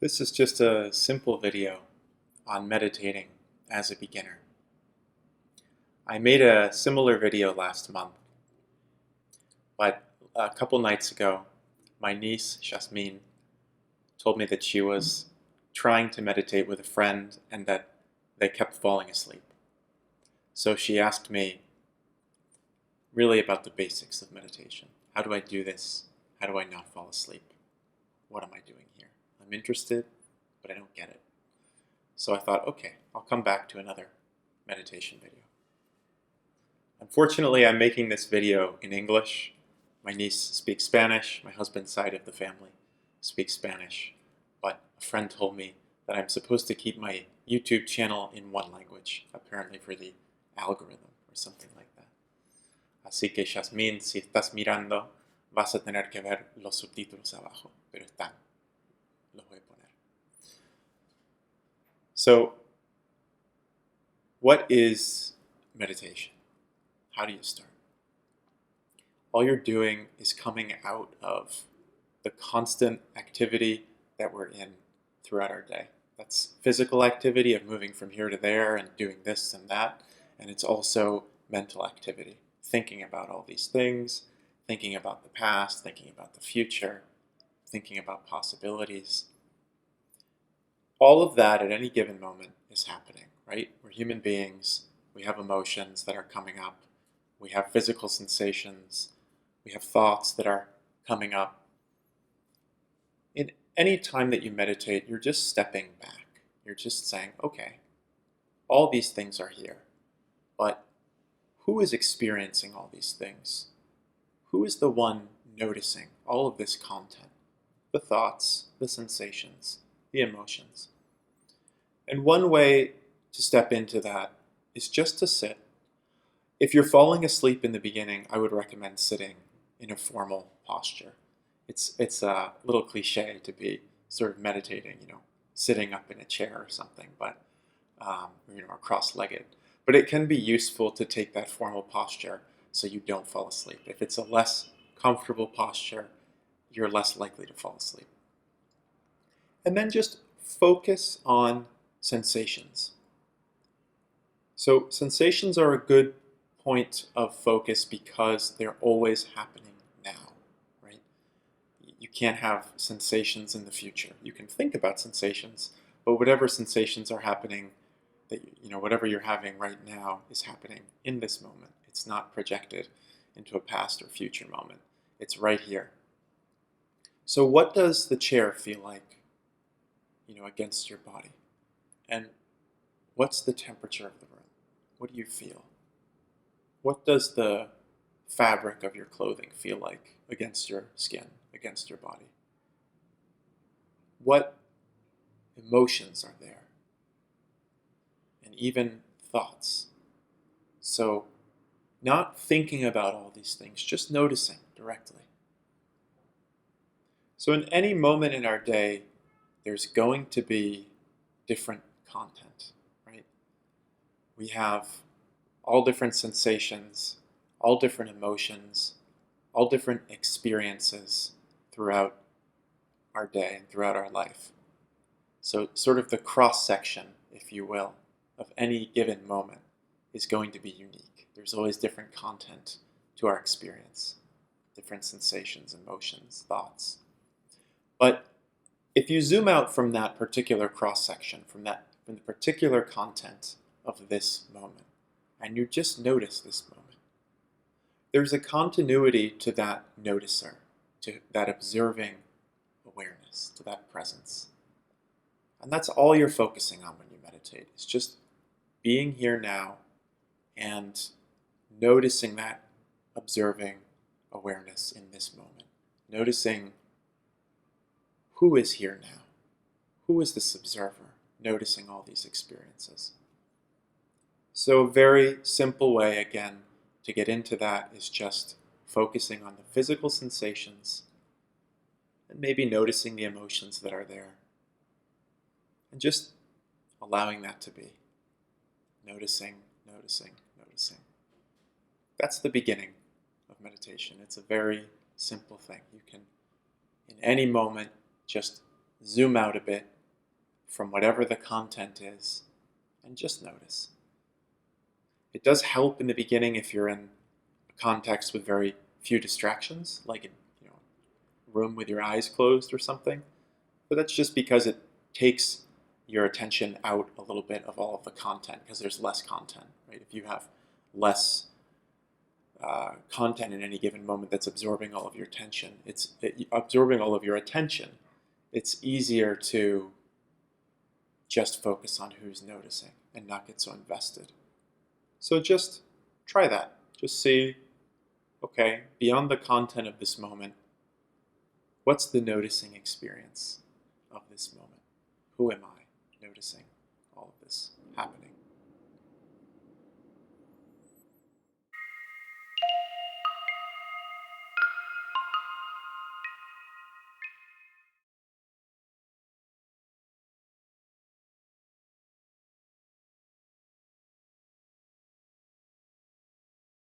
This is just a simple video on meditating as a beginner. I made a similar video last month, but a couple nights ago, my niece, Jasmine, told me that she was trying to meditate with a friend and that they kept falling asleep. So she asked me really about the basics of meditation. How do I do this? How do I not fall asleep? What am I doing here? I'm interested, but I don't get it. So I thought, okay, I'll come back to another meditation video. Unfortunately, I'm making this video in English. My niece speaks Spanish. My husband's side of the family speaks Spanish. But a friend told me that I'm supposed to keep my YouTube channel in one language, apparently for the algorithm or something like that. Así que, Yasmin, si estás mirando, vas a tener que ver los subtítulos abajo, pero están. Los voy a poner. So, what is meditation? How do you start? All you're doing is coming out of the constant activity that we're in throughout our day. That's physical activity of moving from here to there and doing this and that. And it's also mental activity, thinking about all these things, thinking about the past, thinking about the future, thinking about possibilities. All of that at any given moment is happening, right? We're human beings. We have emotions that are coming up. We have physical sensations. We have thoughts that are coming up. In any time that you meditate, you're just stepping back. You're just saying, okay, all these things are here, but who is experiencing all these things? Who is the one noticing all of this content? The thoughts, the sensations, the emotions. And one way to step into that is just to sit. If you're falling asleep in the beginning, I would recommend sitting in a formal posture. It's a little cliche to be sort of meditating, sitting up in a chair or something, but or cross-legged. But it can be useful to take that formal posture so you don't fall asleep. If it's a less comfortable posture, you're less likely to fall asleep. And then just focus on sensations. So sensations are a good point of focus because they're always happening now, right? You can't have sensations in the future. You can think about sensations, but whatever sensations are happening, whatever you're having right now is happening in this moment. It's not projected into a past or future moment. It's right here. So what does the chair feel like, against your body? And what's the temperature of the room? What do you feel? What does the fabric of your clothing feel like against your skin, against your body? What emotions are there? And even thoughts. So, not thinking about all these things, just noticing directly. So in any moment in our day, there's going to be different content, right? We have all different sensations, all different emotions, all different experiences throughout our day and throughout our life. So sort of the cross-section, if you will, of any given moment is going to be unique. There's always different content to our experience, different sensations, emotions, thoughts. But if you zoom out from that particular cross-section, from the particular content of this moment, and you just notice this moment, there's a continuity to that noticer, to that observing awareness, to that presence. And that's all you're focusing on when you meditate. It's just being here now and noticing that observing awareness in this moment. Noticing who is here now. Who is this observer noticing all these experiences? So a very simple way, again, to get into that is just focusing on the physical sensations and maybe noticing the emotions that are there. And just allowing that to be. Noticing, noticing, noticing. That's the beginning of meditation. It's a very simple thing. You can, in any moment, just zoom out a bit from whatever the content is, and just notice. It does help in the beginning if you're in a context with very few distractions, like in a room with your eyes closed or something. But that's just because it takes your attention out a little bit of all of the content, because there's less content, right? If you have less content in any given moment that's absorbing all of your attention, absorbing all of your attention, it's easier to just focus on who's noticing and not get so invested. So just try that. Just see, okay, beyond the content of this moment, what's the noticing experience of this moment? Who am I noticing all of this happening?